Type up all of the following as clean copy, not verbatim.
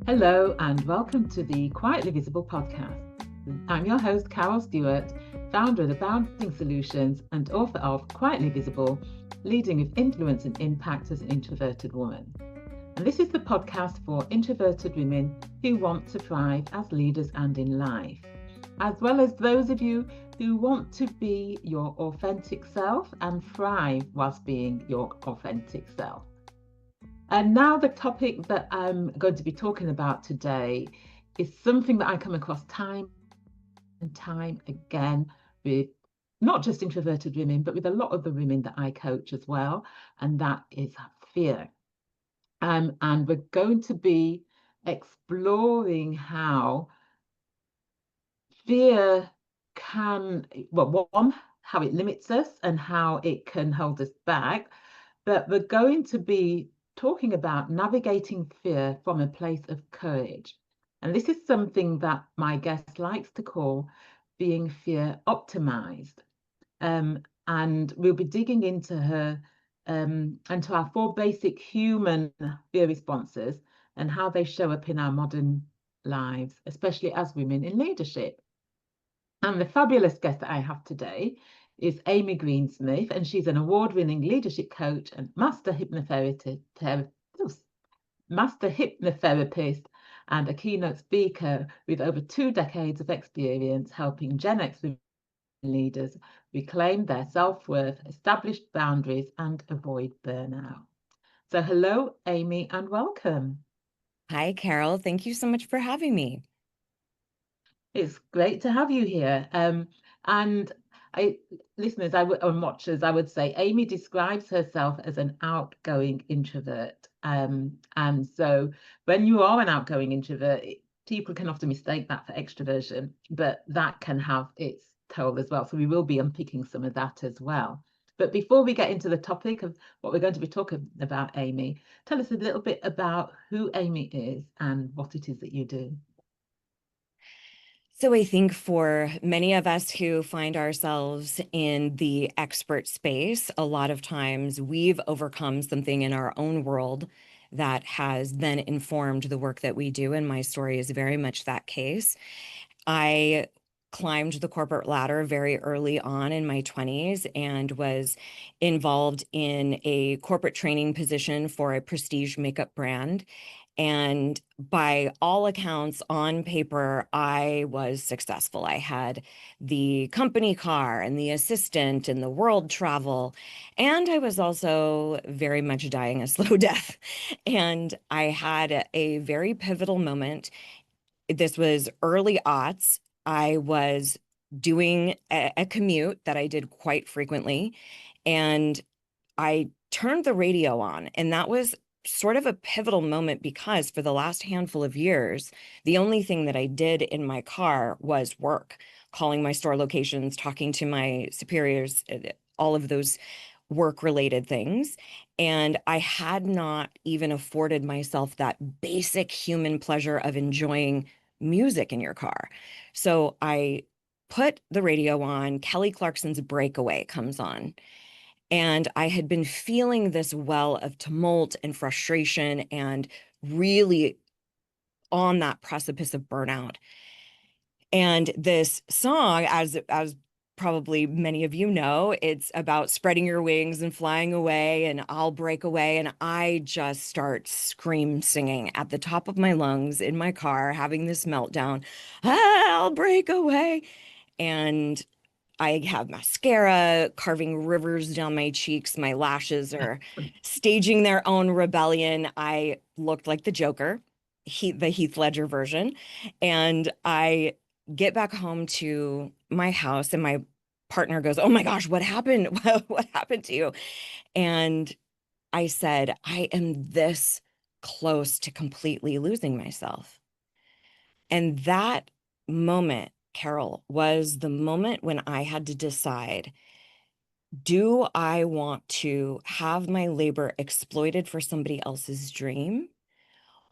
Hello and welcome to the Quietly Visible podcast. I'm your host, Carol Stewart, founder of the Bounding Solutions and author of Quietly Visible, Leading with Influence and Impact as an Introverted Woman. And this is the podcast for introverted women who want to thrive as leaders and in life, as well as those of you who want to be your authentic self and thrive whilst being your authentic self. And now the topic that I'm going to be talking about today is something that I come across time and time again with not just introverted women, but with a lot of the women that I coach as well, and that is fear. And we're going to be exploring how fear can, well, one, how it limits us and how it can hold us back, but we're going to be talking about navigating fear from a place of courage. And this is something that my guest likes to call being fear-optimised. And we'll be digging into her into our four basic human fear responses and how they show up in our modern lives, especially as women in leadership. And the fabulous guest that I have today is Amy Greensmith, and she's an award-winning leadership coach and master hypnotherapist and a keynote speaker with over 2 decades of experience helping Gen X leaders reclaim their self-worth, establish boundaries, and avoid burnout. So hello, Amy, and welcome. Hi, Carol. Thank you so much for having me. It's great to have you here. And listeners, and watchers, I would say Amy describes herself as an outgoing introvert. And so when you are an outgoing introvert, people can often mistake that for extroversion, but that can have its toll as well. So we will be unpicking some of that as well. But before we get into the topic of what we're going to be talking about, Amy, tell us a little bit about who Amy is and what it is that you do. So I think for many of us who find ourselves in the expert space, a lot of times we've overcome something in our own world that has then informed the work that we do. And my story is very much that case. I climbed the corporate ladder very early on in my 20s and was involved in a corporate training position for a prestige makeup brand. And by all accounts, on paper, I was successful. I had the company car and the assistant and the world travel. And I was also very much dying a slow death. And I had a very pivotal moment. This was early aughts. I was doing a commute that I did quite frequently. And I turned the radio on, and that was sort of a pivotal moment because for the last handful of years, the only thing that I did in my car was work, calling my store locations, talking to my superiors, all of those work-related things. And I had not even afforded myself that basic human pleasure of enjoying music in your car. So I put the radio on, Kelly Clarkson's Breakaway comes on. And I had been feeling this well of tumult and frustration and really on that precipice of burnout. And this song, as probably many of you know, it's about spreading your wings and flying away, and I'll break away. And I just start scream singing at the top of my lungs in my car, having this meltdown. I'll break away. And I have mascara carving rivers down my cheeks. My lashes are staging their own rebellion. I looked like the Joker, the Heath Ledger version. And I get back home to my house, and my partner goes, "Oh my gosh, what happened? What happened to you?" And I said, "I am this close to completely losing myself." And that moment, Carol, was the moment when I had to decide, do I want to have my labor exploited for somebody else's dream?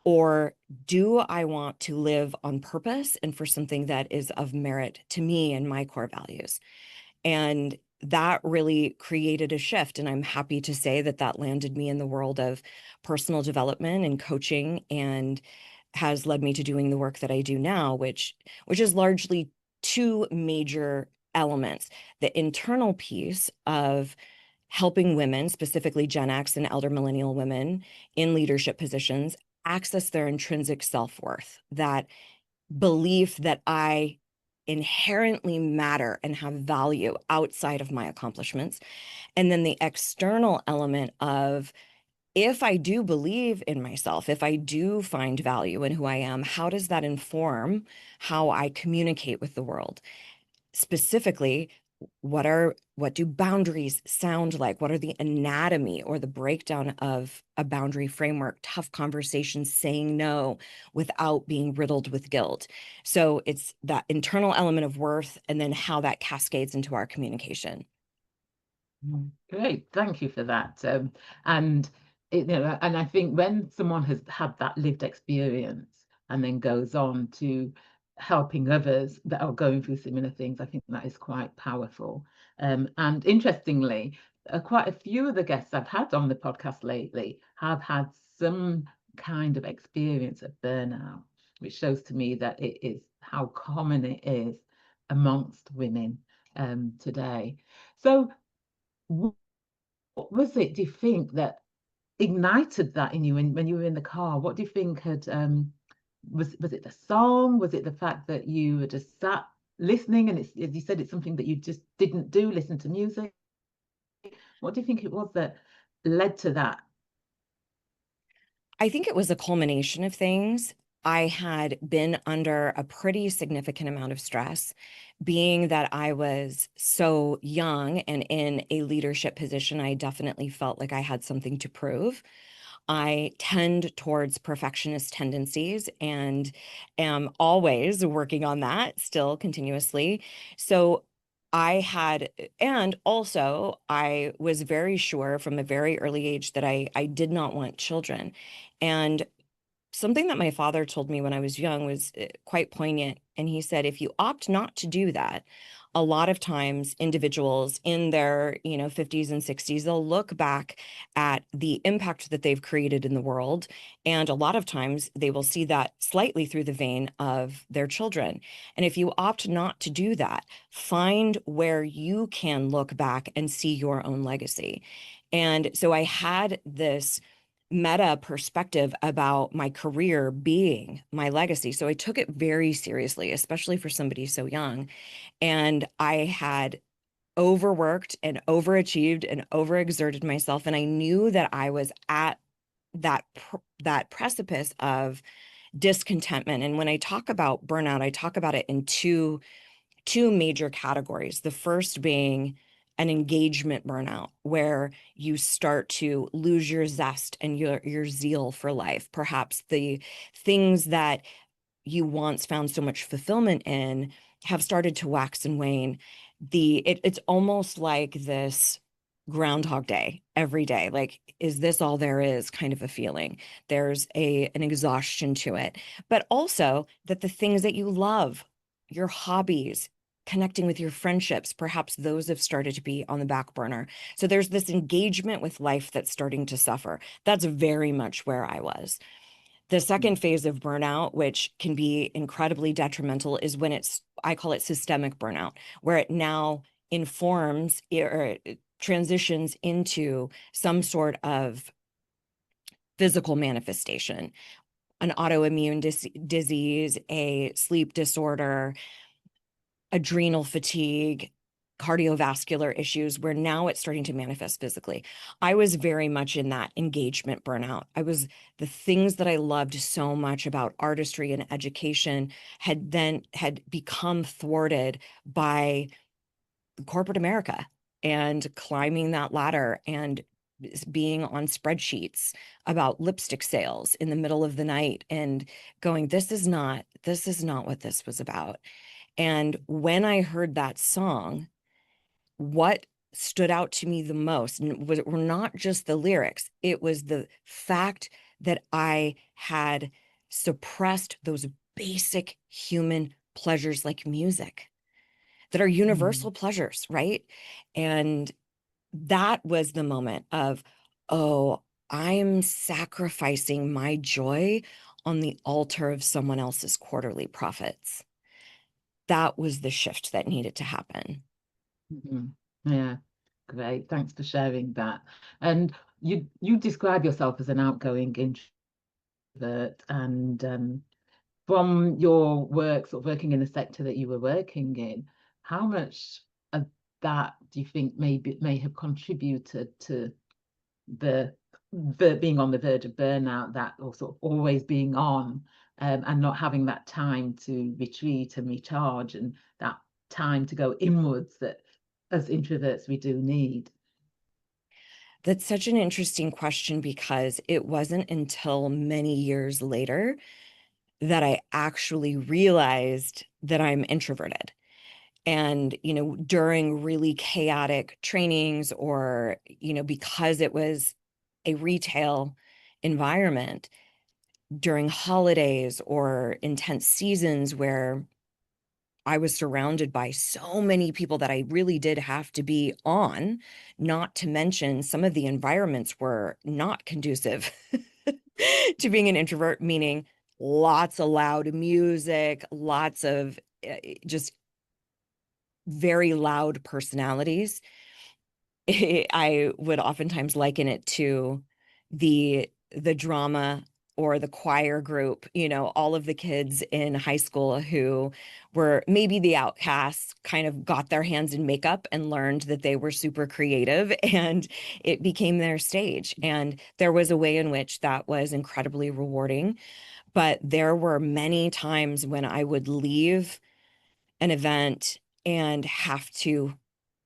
Or do I want to live on purpose and for something that is of merit to me and my core values? And that really created a shift. And I'm happy to say that that landed me in the world of personal development and coaching and has led me to doing the work that I do now, which is largely two major elements: the internal piece of helping women, specifically Gen X and elder millennial women in leadership positions, access their intrinsic self-worth, that belief that I inherently matter and have value outside of my accomplishments. And then the external element of, if I do believe in myself, if I do find value in who I am, how does that inform how I communicate with the world? Specifically, what do boundaries sound like? What are the anatomy or the breakdown of a boundary framework? Tough conversations, saying no without being riddled with guilt. So it's that internal element of worth, and then how that cascades into our communication. Great, thank you for that. And and I think when someone has had that lived experience and then goes on to helping others that are going through similar things, I think that is quite powerful. And interestingly, quite a few of the guests I've had on the podcast lately have had some kind of experience of burnout, which shows to me that it is how common it is amongst women today. So what was it, do you think, that ignited that in you when you were in the car? What do you think had was it the song? Was it the fact that you were just sat listening, and it's, as you said, it's something that you just didn't do, listen to music? What do you think it was that led to that? I think it was a culmination of things. I had been under a pretty significant amount of stress, being that I was so young and in a leadership position. I definitely felt like I had something to prove. I tend towards perfectionist tendencies and am always working on that still continuously. So and also I was very sure from a very early age that I did not want children. And something that my father told me when I was young was quite poignant. And he said, if you opt not to do that, a lot of times individuals in their, 50s and 60s, they'll look back at the impact that they've created in the world. And a lot of times they will see that slightly through the vein of their children. And if you opt not to do that, find where you can look back and see your own legacy. And so I had this meta perspective about my career being my legacy. So I took it very seriously, especially for somebody so young. And I had overworked and overachieved and overexerted myself. And I knew that I was at that precipice of discontentment. And when I talk about burnout, I talk about it in two major categories. The first being an engagement burnout, where you start to lose your zest and your zeal for life. Perhaps the things that you once found so much fulfillment in have started to wax and wane. It's almost like this Groundhog Day every day. Like, is this all there is kind of a feeling? There's an exhaustion to it, but also that the things that you love, your hobbies, connecting with your friendships, perhaps those have started to be on the back burner. So there's this engagement with life that's starting to suffer. That's very much where I was. The second phase of burnout, which can be incredibly detrimental, is when I call it systemic burnout, where it now informs or it transitions into some sort of physical manifestation, an autoimmune disease, a sleep disorder, adrenal fatigue, cardiovascular issues, where now it's starting to manifest physically. I was very much in that engagement burnout. The things that I loved so much about artistry and education had become thwarted by corporate America and climbing that ladder and being on spreadsheets about lipstick sales in the middle of the night and going, this is not what this was about. And when I heard that song, what stood out to me the most were not just the lyrics, it was the fact that I had suppressed those basic human pleasures like music that are universal pleasures, right? And that was the moment of, oh, I'm sacrificing my joy on the altar of someone else's quarterly profits. That was the shift that needed to happen. Mhm. Yeah, great. Thanks for sharing that. And you describe yourself as an outgoing introvert, and from your work, sort of working in the sector that you were working in, how much of that do you think may have contributed to the being on the verge of burnout, that, or sort of always being on, and not having that time to retreat and recharge, and that time to go inwards that as introverts we do need? That's such an interesting question, because it wasn't until many years later that I actually realized that I'm introverted. And, during really chaotic trainings, or, because it was a retail environment during holidays or intense seasons where I was surrounded by so many people that I really did have to be on, not to mention some of the environments were not conducive to being an introvert, meaning lots of loud music, lots of just very loud personalities. I would oftentimes liken it to the drama or the choir group, all of the kids in high school who were maybe the outcasts, kind of got their hands in makeup and learned that they were super creative, and it became their stage. And there was a way in which that was incredibly rewarding. But there were many times when I would leave an event and have to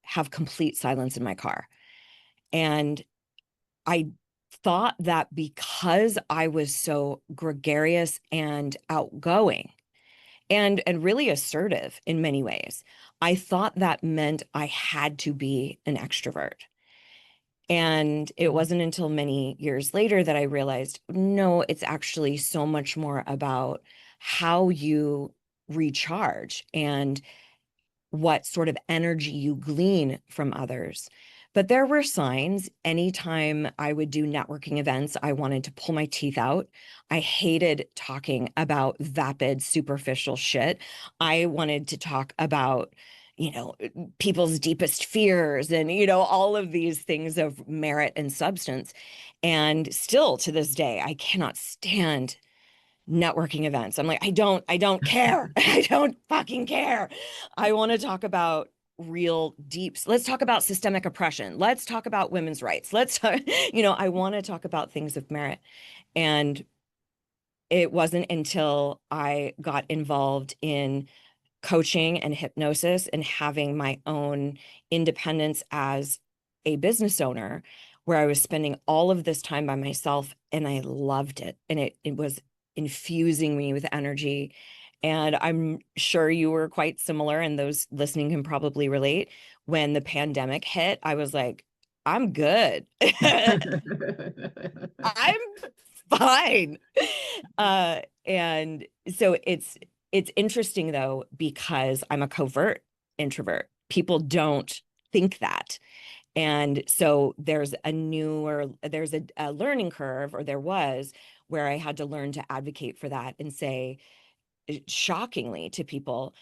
have complete silence in my car. And I thought that because I was so gregarious and outgoing and really assertive in many ways, I thought that meant I had to be an extrovert. And it wasn't until many years later that I realized, no, it's actually so much more about how you recharge and what sort of energy you glean from others. But there were signs. Anytime I would do networking events, I wanted to pull my teeth out. I hated talking about vapid, superficial shit. I wanted to talk about, people's deepest fears and, all of these things of merit and substance. And still to this day, I cannot stand networking events. I'm like, I don't care. I don't fucking care. I want to talk about real deeps. Let's talk about systemic oppression. Let's talk about women's rights. Let's talk, I want to talk about things of merit. And it wasn't until I got involved in coaching and hypnosis and having my own independence as a business owner, where I was spending all of this time by myself, and I loved it. And it was infusing me with energy. And I'm sure you were quite similar, and those listening can probably relate. When the pandemic hit, I was like, I'm good. I'm fine. And so it's interesting though, because I'm a covert introvert. People don't think that. And so there's a learning curve, or there was, where I had to learn to advocate for that and say, shockingly to people,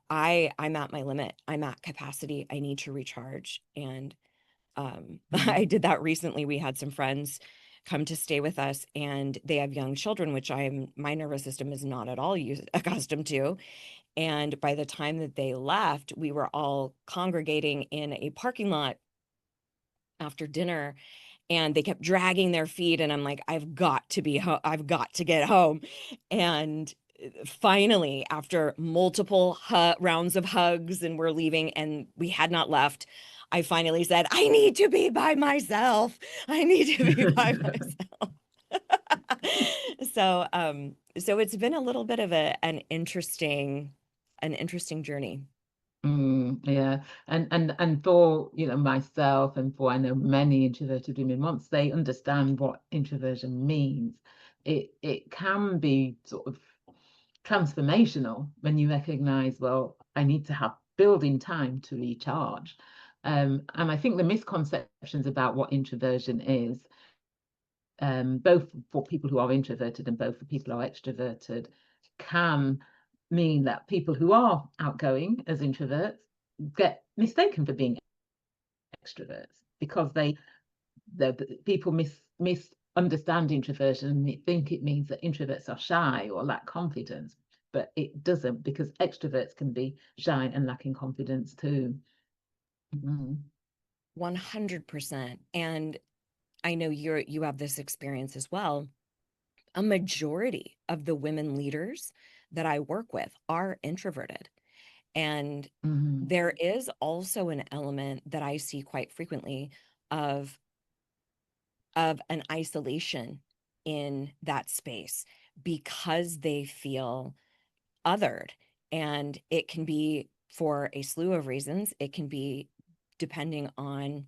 I'm at my limit. I'm at capacity. I need to recharge. And I did that recently. We had some friends come to stay with us, and they have young children, which my nervous system is not at all accustomed to. And by the time that they left, we were all congregating in a parking lot after dinner, and they kept dragging their feet. And I'm like, I've got to get home. And finally, after multiple rounds of hugs, and we're leaving, and we had not left, I finally said, I need to be by myself. I need to be by myself. So it's been a little bit of an interesting journey. Yeah, and for myself, and for, I know, many introverted women, once they understand what introversion means, it can be sort of transformational when you recognize, well, I need to have building time to recharge. And I think the misconceptions about what introversion is both for people who are introverted and both for people who are extroverted, can mean that people who are outgoing as introverts get mistaken for being extroverts because the people misunderstand introversion and think it means that introverts are shy or lack confidence, but it doesn't, because extroverts can be shy and lacking confidence too. 100%. And I know you have this experience as well. A majority of the women leaders that I work with are introverted. And there is also an element that I see quite frequently of an isolation in that space because they feel othered. And it can be for a slew of reasons. It can be depending on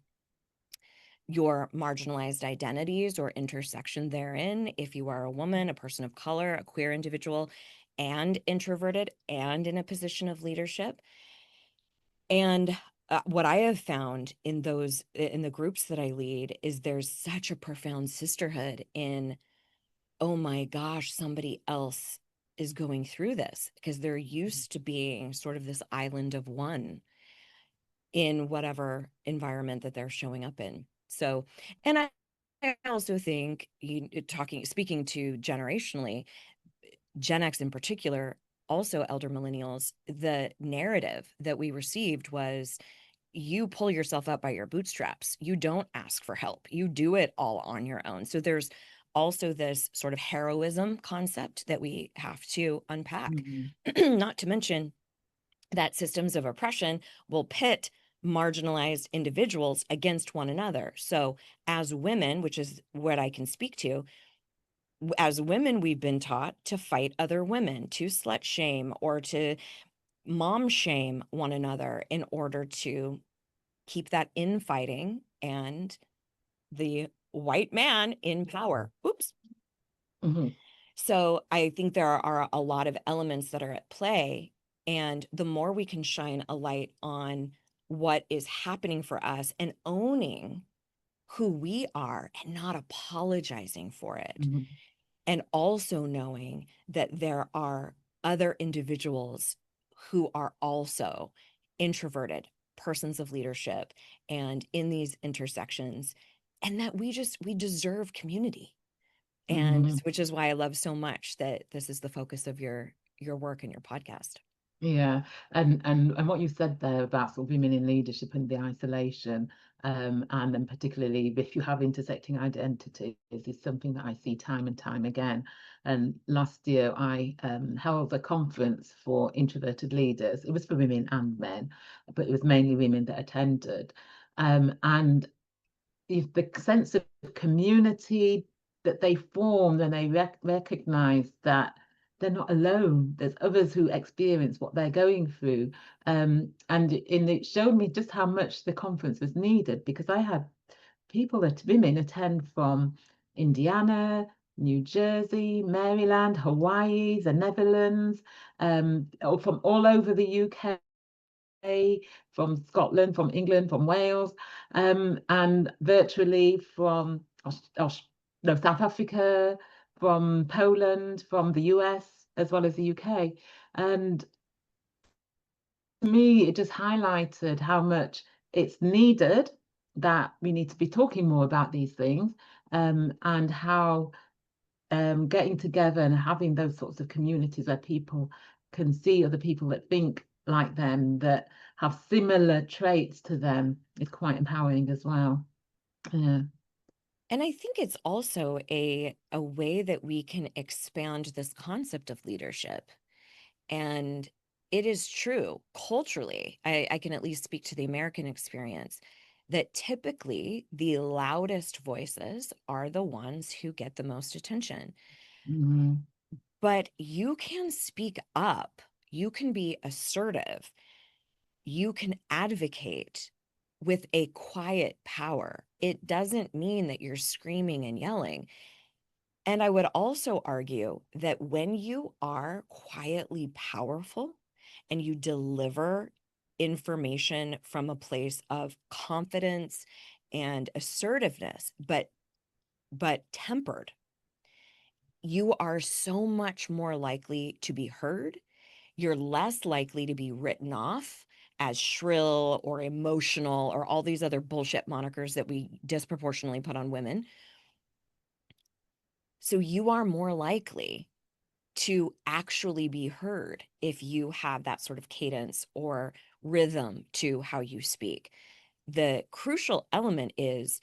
your marginalized identities or intersection therein. If you are a woman, a person of color, a queer individual, and introverted and in a position of leadership. And what I have found in the groups that I lead is there's such a profound sisterhood in, oh my gosh, somebody else is going through this, because they're used to being sort of this island of one in whatever environment that they're showing up in. So, and I also think, speaking to generationally, Gen X in particular, also elder millennials, the narrative that we received was, you pull yourself up by your bootstraps. You don't ask for help. You do it all on your own. So there's also this sort of heroism concept that we have to unpack. Not to mention that systems of oppression will pit marginalized individuals against one another. So as women, which is what I can speak to, as women, we've been taught to fight other women, to slut shame or to mom shame one another in order to keep that infighting and the white man in power. Oops. So I think there are a lot of elements that are at play. And the more we can shine a light on what is happening for us and owning who we are and not apologizing for it, and also knowing that there are other individuals who are also introverted, persons of leadership, and in these intersections, and that we deserve community. And which is why I love so much that this is the focus of your work and your podcast. Yeah, and what you said there about sort of women in leadership and the isolation, and then particularly if you have intersecting identities, is something that I see time and time again. And last year I held a conference for introverted leaders. It was for women and men, but it was mainly women that attended. And if the sense of community that they formed, and they recognize that they're not alone. There's others who experience what they're going through. And it showed me just how much the conference was needed, because I had women attend from Indiana, New Jersey, Maryland, Hawaii, the Netherlands, or from all over the UK, from Scotland, from England, from Wales, and virtually from South Africa, from Poland, from the US, as well as the UK. And to me, it just highlighted how much it's needed, that we need to be talking more about these things, and how getting together and having those sorts of communities where people can see other people that think like them, that have similar traits to them, is quite empowering as well. Yeah. And I think it's also a way that we can expand this concept of leadership. And it is true culturally, I can at least speak to the American experience, that typically the loudest voices are the ones who get the most attention. But you can speak up, you can be assertive, you can advocate with a quiet power. It doesn't mean that you're screaming and yelling. And I would also argue that when you are quietly powerful and you deliver information from a place of confidence and assertiveness, but but tempered, you are so much more likely to be heard. You're less likely to be written off as shrill or emotional or all these other bullshit monikers that we disproportionately put on women. So you are more likely to actually be heard if you have that sort of cadence or rhythm to how you speak. The crucial element is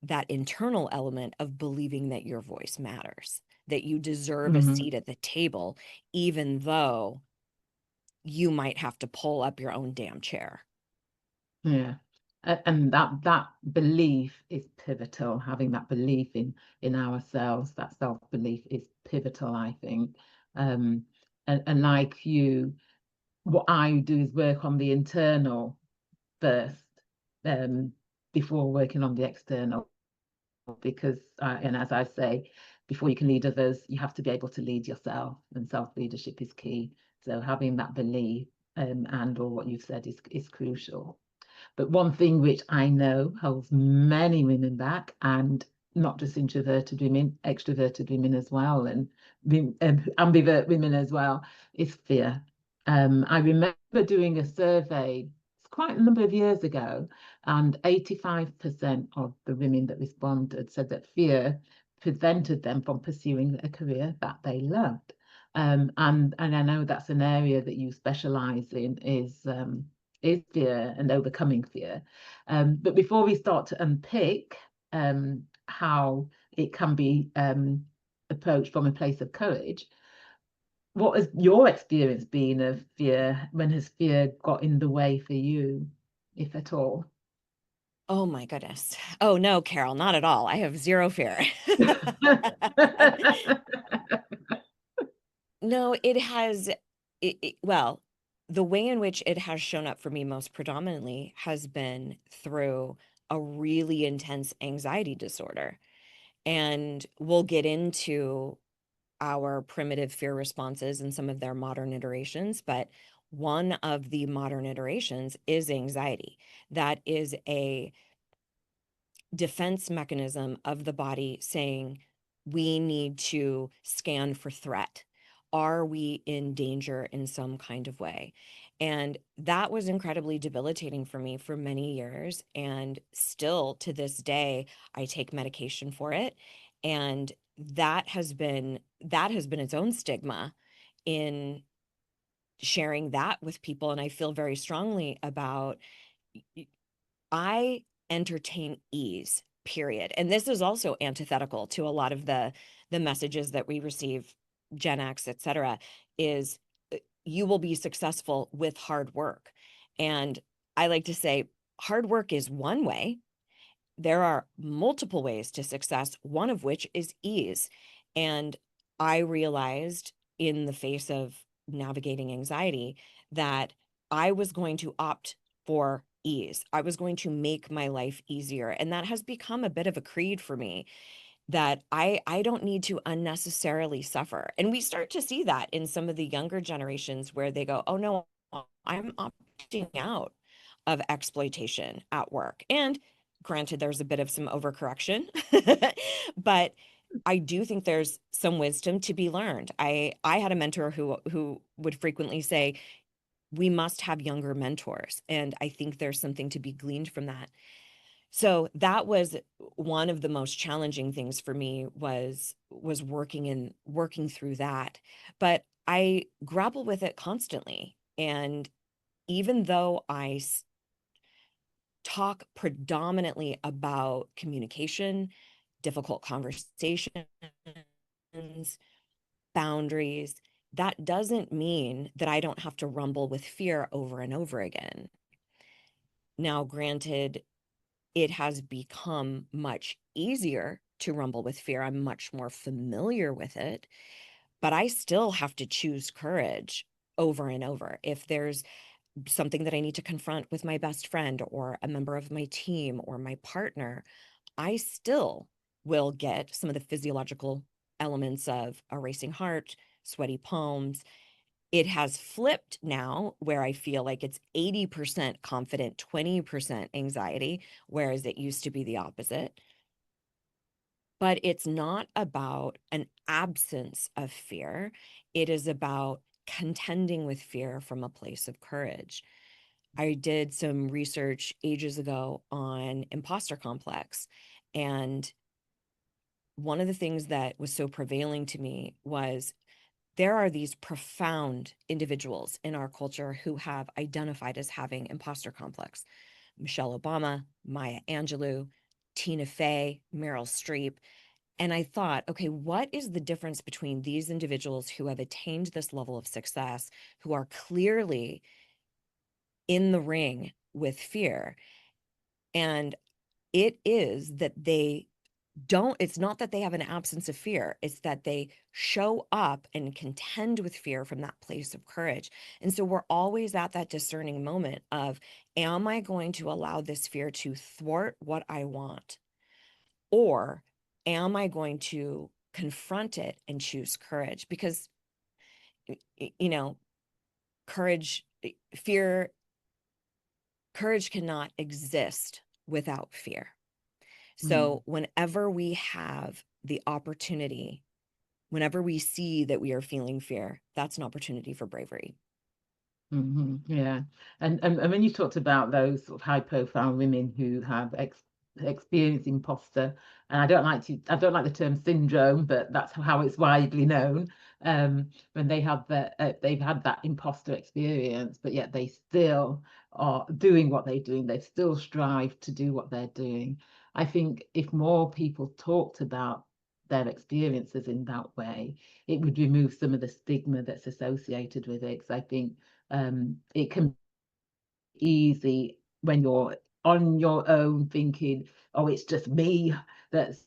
that internal element of believing that your voice matters, that you deserve a Mm-hmm. seat at the table, even though you might have to pull up your own damn chair. Yeah. And that belief is pivotal. Having that belief in ourselves, that self-belief is pivotal, I think. And like you, what I do is work on the internal first, um, before working on the external, because and as I say, before you can lead others, you have to be able to lead yourself, and self-leadership is key. So having that belief, and or what you've said is crucial. But one thing which I know holds many women back, and not just introverted women, extroverted women as well, and ambivert women as well, is fear. I remember doing a survey quite a number of years ago, and 85% of the women that responded said that fear prevented them from pursuing a career that they loved. And I know that's an area that you specialize in, is fear and overcoming fear. But before we start to unpick how it can be approached from a place of courage, what has your experience been of fear? When has fear got in the way for you, if at all? Oh my goodness. Oh no, Carol, not at all. I have zero fear. No, it has, well, the way in which it has shown up for me most predominantly has been through a really intense anxiety disorder. And we'll get into our primitive fear responses and some of their modern iterations, but one of the modern iterations is anxiety. That is a defense mechanism of the body saying, we need to scan for threat. Are we in danger in some kind of way? And that was incredibly debilitating for me for many years. And still to this day, I take medication for it. And that has been its own stigma in sharing that with people. And I feel very strongly about, I entertain ease, period. And this is also antithetical to a lot of the messages that we receive, Gen X, et cetera, is you will be successful with hard work. And I like to say hard work is one way. There are multiple ways to success, one of which is ease. And I realized in the face of navigating anxiety that I was going to opt for ease. I was going to make my life easier. And that has become a bit of a creed for me, that I don't need to unnecessarily suffer. And we start to see that in some of the younger generations where they go, oh no, I'm opting out of exploitation at work. And granted, there's a bit of some overcorrection, but I do think there's some wisdom to be learned. I had a mentor who would frequently say, we must have younger mentors. And I think there's something to be gleaned from that. So that was one of the most challenging things for me, was working through that. But I grapple with it constantly. And even though I talk predominantly about communication, difficult conversations, boundaries, that doesn't mean that I don't have to rumble with fear over and over again. Now, granted, it has become much easier to rumble with fear. I'm much more familiar with it, but I still have to choose courage over and over. If there's something that I need to confront with my best friend or a member of my team or my partner, I still will get some of the physiological elements of a racing heart, sweaty palms. It has flipped now where I feel like it's 80% confident, 20% anxiety, whereas it used to be the opposite. But it's not about an absence of fear. It is about contending with fear from a place of courage. I did some research ages ago on imposter complex. And one of the things that was so prevailing to me was there are these profound individuals in our culture who have identified as having imposter complex. Michelle Obama, Maya Angelou, Tina Fey, Meryl Streep. And I thought, okay, what is the difference between these individuals who have attained this level of success, who are clearly in the ring with fear? And it is that it's not that they have an absence of fear, it's that they show up and contend with fear from that place of courage. And so we're always at that discerning moment of, am I going to allow this fear to thwart what I want? Or am I going to confront it and choose courage? Because, you know, courage, fear, courage cannot exist without fear. Mm. So whenever we have the opportunity, whenever we see that we are feeling fear, that's an opportunity for bravery. Yeah, and when you talked about those sort of high-profile women who have experienced imposter, and I don't like the term syndrome, but that's how it's widely known. When they've had that imposter experience, but yet they still are doing what they're doing. They still strive to do what they're doing. I think if more people talked about their experiences in that way, it would remove some of the stigma that's associated with it. Because I think it can be easy when you're on your own thinking, oh, it's just me that's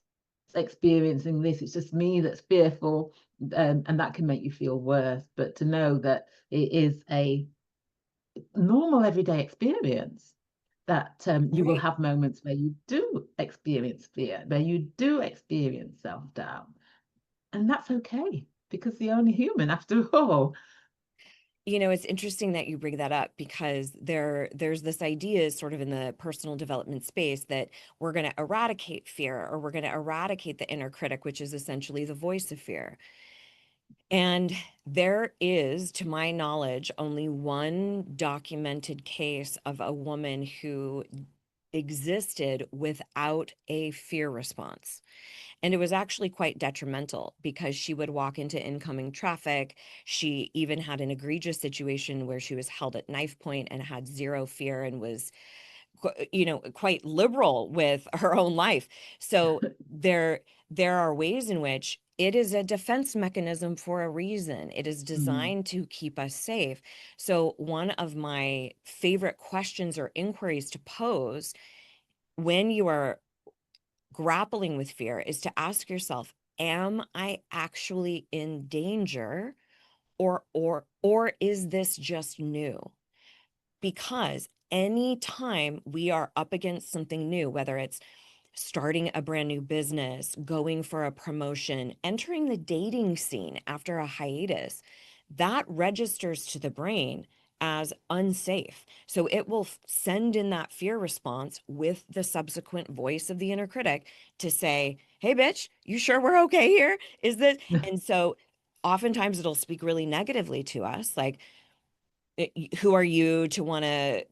experiencing this, it's just me that's fearful, and that can make you feel worse. But to know that it is a normal everyday experience, that you will Right. have moments where you do experience fear, where you do experience self-doubt, and that's okay because you're only human after all. It's interesting that you bring that up because there's this idea sort of in the personal development space that we're going to eradicate fear, or we're going to eradicate the inner critic, which is essentially the voice of fear. And there is, to my knowledge, only one documented case of a woman who existed without a fear response. And it was actually quite detrimental because she would walk into incoming traffic. She even had an egregious situation where she was held at knife point and had zero fear and was, quite liberal with her own life. So there are ways in which it is a defense mechanism for a reason. It is Mm, designed to keep us safe. So one of my favorite questions or inquiries to pose when you are grappling with fear is to ask yourself, am I actually in danger, or is this just new? Because anytime we are up against something new, whether it's starting a brand new business, going for a promotion, entering the dating scene after a hiatus, that registers to the brain as unsafe. So it will send in that fear response with the subsequent voice of the inner critic to say, hey, bitch, you sure we're okay here? Is this? And so oftentimes it'll speak really negatively to us, like, who are you to want to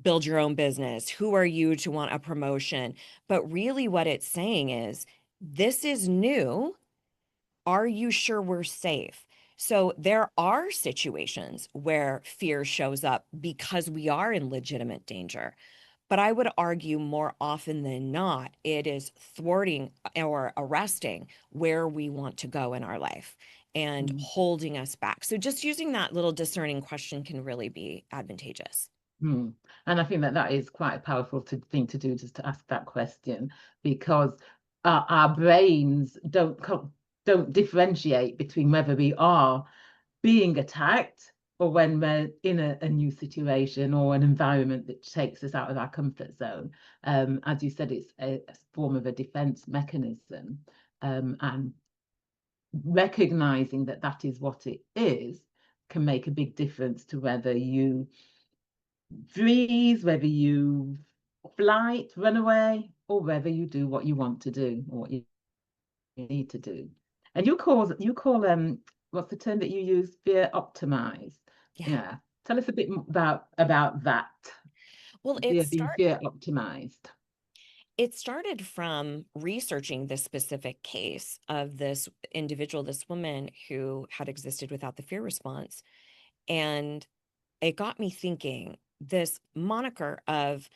build your own business? Who are you to want a promotion? But really, what it's saying is, this is new. Are you sure we're safe? So there are situations where fear shows up because we are in legitimate danger. But I would argue more often than not, it is thwarting or arresting where we want to go in our life and mm, holding us back. So just using that little discerning question can really be advantageous. mm. And I think that that is quite a powerful thing to do, just to ask that question, because our brains don't differentiate between whether we are being attacked or when we're in a new situation or an environment that takes us out of our comfort zone. As you said, it's a form of a defense mechanism, and recognizing that that is what it is can make a big difference to whether you freeze, whether you flight, run away, or whether you do what you want to do or what you need to do. And you call what's the term that you use? Fear-optimized. Yeah. Yeah. Tell us a bit about that. Well, Being fear-optimized. it started from researching this specific case of this individual, this woman who had existed without the fear response. And it got me thinking, this moniker of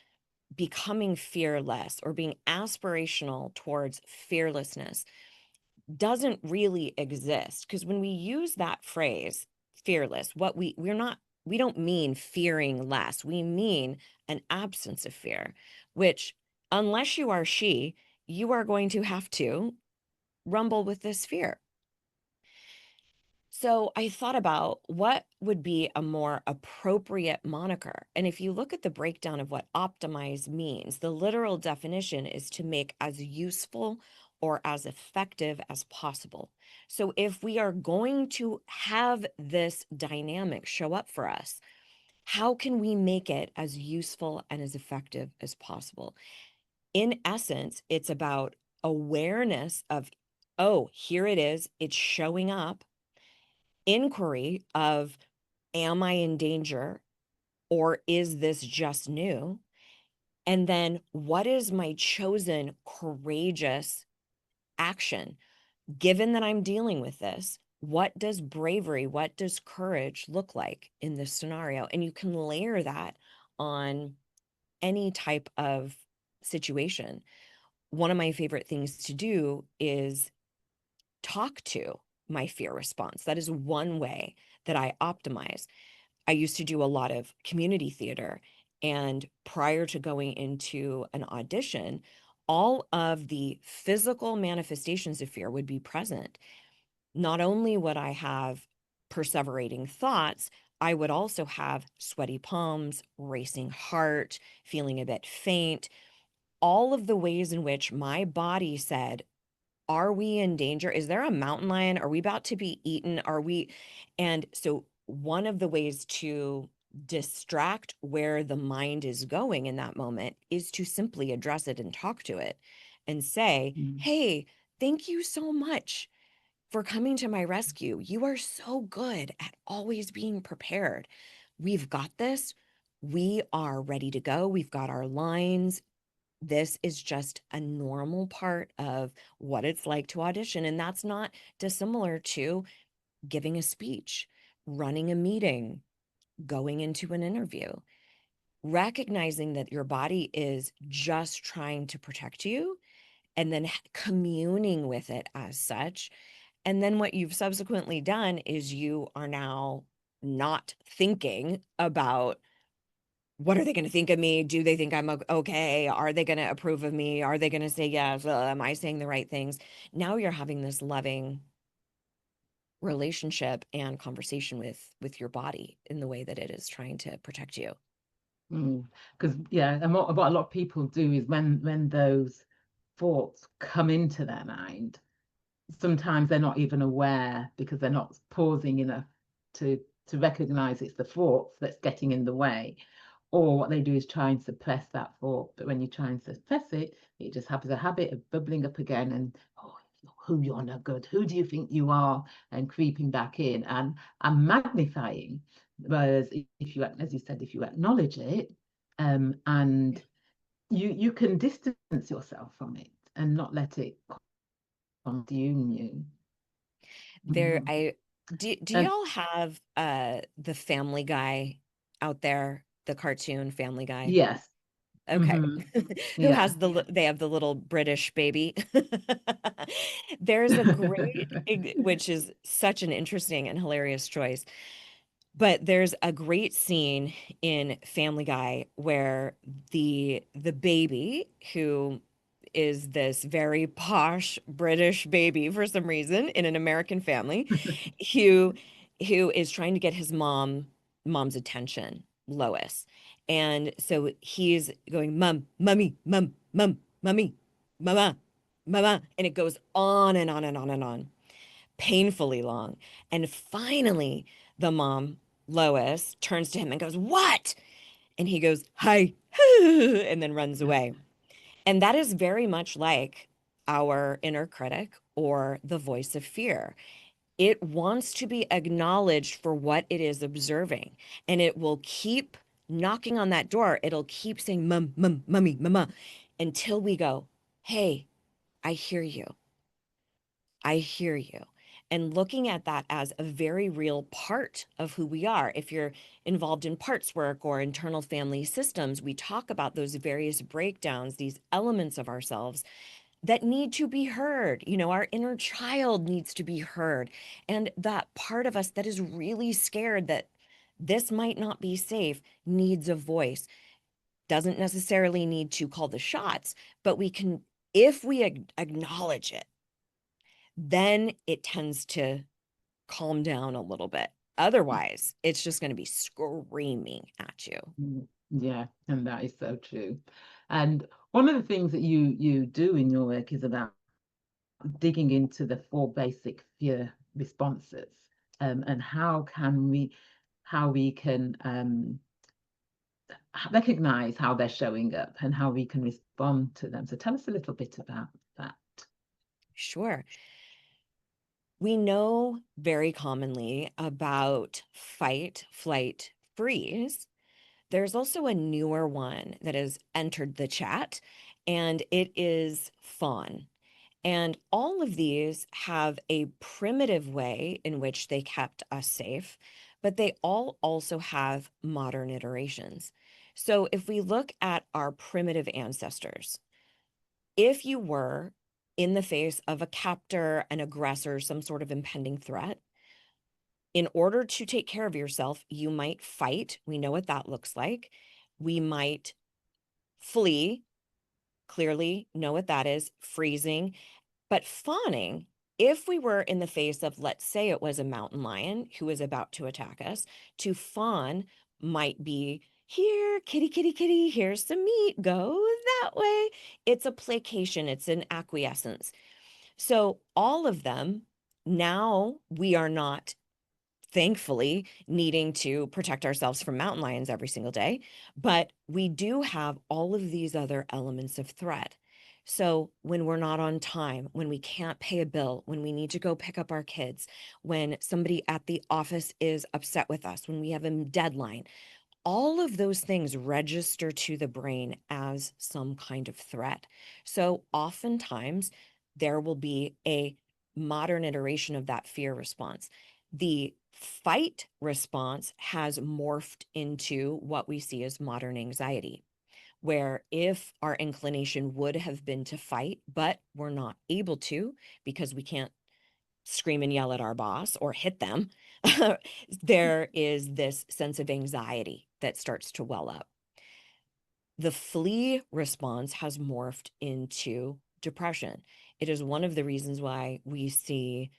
becoming fearless or being aspirational towards fearlessness doesn't really exist, because when we use that phrase fearless, what we don't mean fearing less, we mean an absence of fear, which, unless you are she, you are going to have to rumble with this fear. So I thought about what would be a more appropriate moniker. And if you look at the breakdown of what optimize means, the literal definition is to make as useful or as effective as possible. So if we are going to have this dynamic show up for us, how can we make it as useful and as effective as possible? In essence, it's about awareness of, oh, here it is, it's showing up, inquiry of, am I in danger, or is this just new? And then what is my chosen courageous action? Given that I'm dealing with this, what does bravery, what does courage look like in this scenario? And you can layer that on any type of situation. One of my favorite things to do is talk to my fear response. That is one way that I optimize. I used to do a lot of community theater. And prior to going into an audition, all of the physical manifestations of fear would be present. Not only would I have perseverating thoughts, I would also have sweaty palms, racing heart, feeling a bit faint, all of the ways in which my body said, are we in danger? Is there a mountain lion? Are we about to be eaten? Are we? And so one of the ways to distract where the mind is going in that moment is to simply address it and talk to it and say, Mm. hey, thank you so much for coming to my rescue. You are so good at always being prepared. We've got this. We are ready to go. We've got our lines. This is just a normal part of what it's like to audition. And that's not dissimilar to giving a speech, running a meeting, going into an interview. Recognizing that your body is just trying to protect you, and then communing with it as such. And then what you've subsequently done is you are now not thinking about, what are they going to think of me? Do they think I'm okay? Are they going to approve of me? Are they going to say yes? Am I saying the right things? Now you're having this loving relationship and conversation with your body in the way that it is trying to protect you. Because yeah, and what a lot of people do is when those thoughts come into their mind, sometimes they're not even aware because they're not pausing enough to to recognize it's the thoughts that's getting in the way. Or what they do is try and suppress that thought. But when you try and suppress it, it just has a habit of bubbling up again and, oh, who you're no good, who do you think you are, and creeping back in and magnifying. Whereas if you, as you said, if you acknowledge it, and you can distance yourself from it and not let it consume you. There, Mhm. I do And y'all have the Family Guy out there, the cartoon Family Guy? yes, Okay. hmm, Who yeah. has they have the little British baby. There's a great, which is such an interesting and hilarious choice. But there's a great scene in Family Guy where the baby, who is this very posh British baby for some reason in an American family, who who is trying to get his mom's attention, Lois. And so he's going, Mum, Mummy, Mum, Mum, Mummy, Mama, Mama. And it goes on and on and on and on, painfully long. And finally, the mom, Lois, turns to him and goes, what? And he goes, hi, and then runs away. And that is very much like our inner critic or the voice of fear. It wants to be acknowledged for what it is observing, and it will keep knocking on that door. It'll keep saying, mum, mum, mummy, mama, until we go, hey, I hear you. I hear you. And looking at that as a very real part of who we are. If you're involved in parts work or internal family systems, we talk about those various breakdowns, these elements of ourselves that need to be heard. You know, our inner child needs to be heard. And that part of us that is really scared that this might not be safe needs a voice. Doesn't necessarily need to call the shots, but we can, if we acknowledge it, then it tends to calm down a little bit. Otherwise, it's just going to be screaming at you. Yeah, and that is so true. And one of the things that you do in your work is about digging into the four basic fear responses, and how we can recognize how they're showing up and how we can respond to them. So tell us a little bit about that. Sure. We know very commonly about fight, flight, freeze. There's also a newer one that has entered the chat, and it is fawn. And all of these have a primitive way in which they kept us safe, but they all also have modern iterations. So if we look at our primitive ancestors, if you were in the face of a captor, an aggressor, some sort of impending threat, in order to take care of yourself, you might fight. We know what that looks like. We might flee. Clearly know what that is, freezing. But fawning, if we were in the face of, let's say it was a mountain lion who was about to attack us, to fawn might be, here, kitty, kitty, kitty, here's some meat, go that way. It's a placation, it's an acquiescence. So all of them, now we are not, thankfully, needing to protect ourselves from mountain lions every single day, but we do have all of these other elements of threat. So when we're not on time, when we can't pay a bill, when we need to go pick up our kids, when somebody at the office is upset with us, when we have a deadline, all of those things register to the brain as some kind of threat. So oftentimes there will be a modern iteration of that fear response. The fight response has morphed into what we see as modern anxiety, where if our inclination would have been to fight, but we're not able to because we can't scream and yell at our boss or hit them, there is this sense of anxiety that starts to well up. The flee response has morphed into depression. It is one of the reasons why we see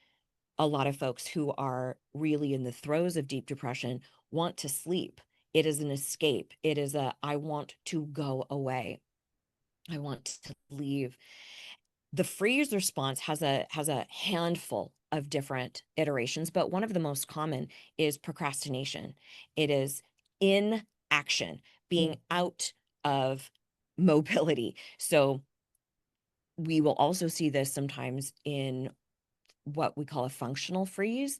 a lot of folks who are really in the throes of deep depression want to sleep. It is an escape. It is I want to go away. I want to leave. The freeze response has a handful of different iterations, but one of the most common is procrastination. It is inaction, being out of mobility. So we will also see this sometimes in what we call a functional freeze.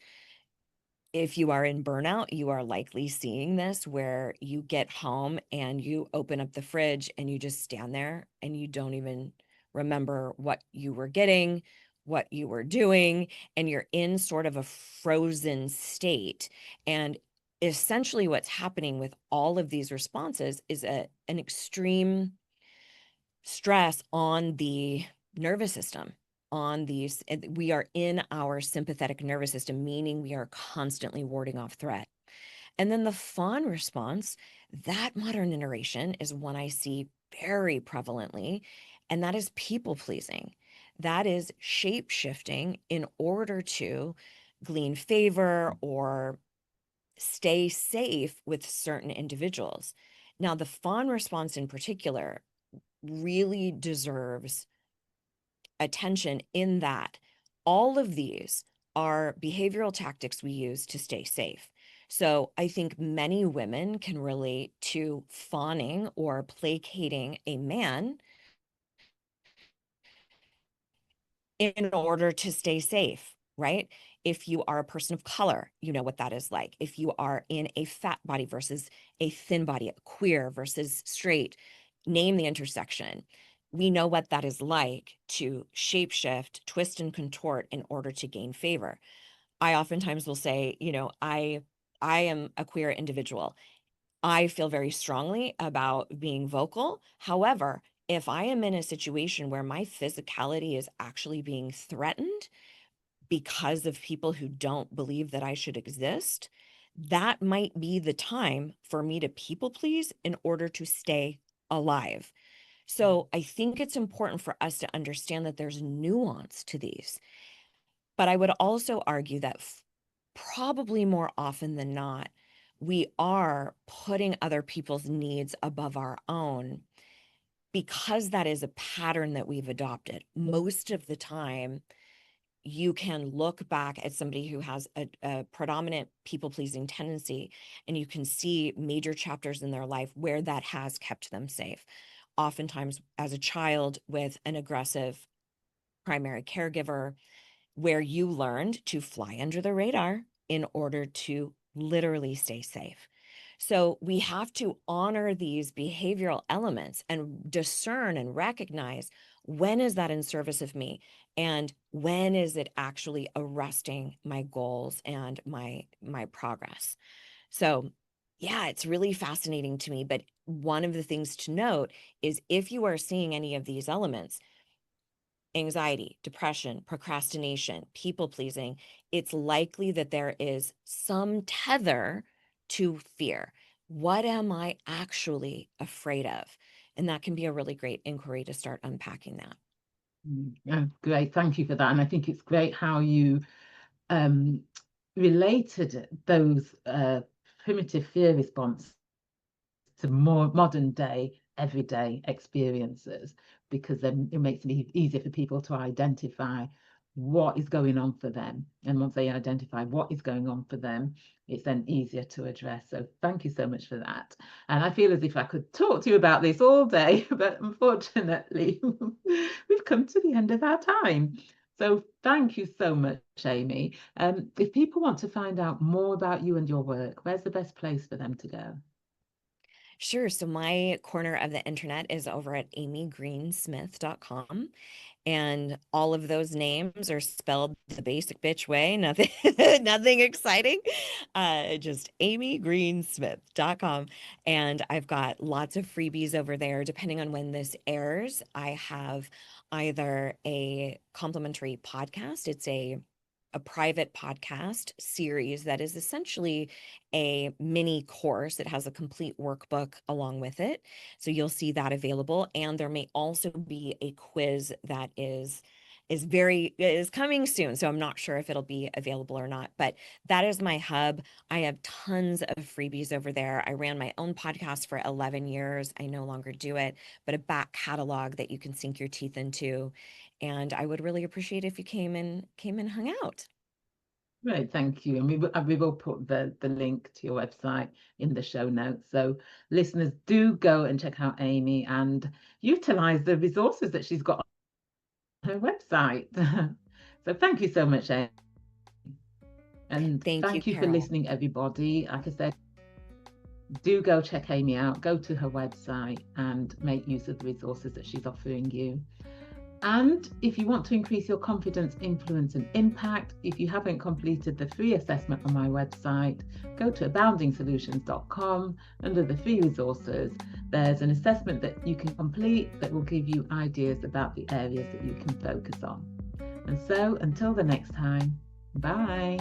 If you are in burnout, you are likely seeing this where you get home and you open up the fridge and you just stand there and you don't even remember what you were getting, what you were doing, and you're in sort of a frozen state. And essentially what's happening with all of these responses is an extreme stress on the nervous system. On these, we are in our sympathetic nervous system, meaning we are constantly warding off threat. And then the fawn response, that modern iteration is one I see very prevalently, and that is people pleasing. That is shape shifting in order to glean favor or stay safe with certain individuals. Now, the fawn response in particular really deserves attention in that all of these are behavioral tactics we use to stay safe. So I think many women can relate to fawning or placating a man in order to stay safe, right? If you are a person of color, you know what that is like. If you are in a fat body versus a thin body, queer versus straight, name the intersection. We know what that is like to shapeshift, twist, and contort in order to gain favor. I oftentimes will say, I am a queer individual. I feel very strongly about being vocal. However, if I am in a situation where my physicality is actually being threatened because of people who don't believe that I should exist, that might be the time for me to people please in order to stay alive. So I think it's important for us to understand that there's nuance to these. But I would also argue that probably more often than not, we are putting other people's needs above our own because that is a pattern that we've adopted. Most of the time, you can look back at somebody who has a predominant people-pleasing tendency, and you can see major chapters in their life where that has kept them safe. Oftentimes, as a child with an aggressive primary caregiver, where you learned to fly under the radar in order to literally stay safe. So we have to honor these behavioral elements and discern and recognize, when is that in service of me, and when is it actually arresting my goals and my progress. So yeah, it's really fascinating to me. But one of the things to note is, if you are seeing any of these elements, anxiety, depression, procrastination, people pleasing, it's likely that there is some tether to fear. What am I actually afraid of? And that can be a really great inquiry to start unpacking that. Yeah, great. Thank you for that. And I think it's great how you related those primitive fear response to more modern day, everyday experiences, because then it makes it easier for people to identify what is going on for them. And once they identify what is going on for them, it's then easier to address. So thank you so much for that. And I feel as if I could talk to you about this all day, but unfortunately, we've come to the end of our time. So thank you so much, Amy. If people want to find out more about you and your work, where's the best place for them to go? Sure. So my corner of the internet is over at amygreensmith.com. And all of those names are spelled the basic bitch way. Nothing, nothing exciting. Just amygreensmith.com. And I've got lots of freebies over there. Depending on when this airs, I have either a complimentary podcast. It's a private podcast series that is essentially a mini course. It has a complete workbook along with it. So you'll see that available. And there may also be a quiz that is coming soon. So I'm not sure if it'll be available or not, but that is my hub. I have tons of freebies over there. I ran my own podcast for 11 years. I no longer do it, but a back catalog that you can sink your teeth into. And I would really appreciate if you came and hung out. Great, thank you. And we will put the link to your website in the show notes. So listeners, do go and check out Amy and utilize the resources that she's got on her website. So thank you so much, Amy. And Thank thank you for Carol. listening, everybody. Like I said, do go check Amy out, go to her website and make use of the resources that she's offering you. And if you want to increase your confidence, influence, and impact, if you haven't completed the free assessment on my website, go to aboundingsolutions.com. Under the free resources, there's an assessment that you can complete that will give you ideas about the areas that you can focus on. And so until the next time, bye.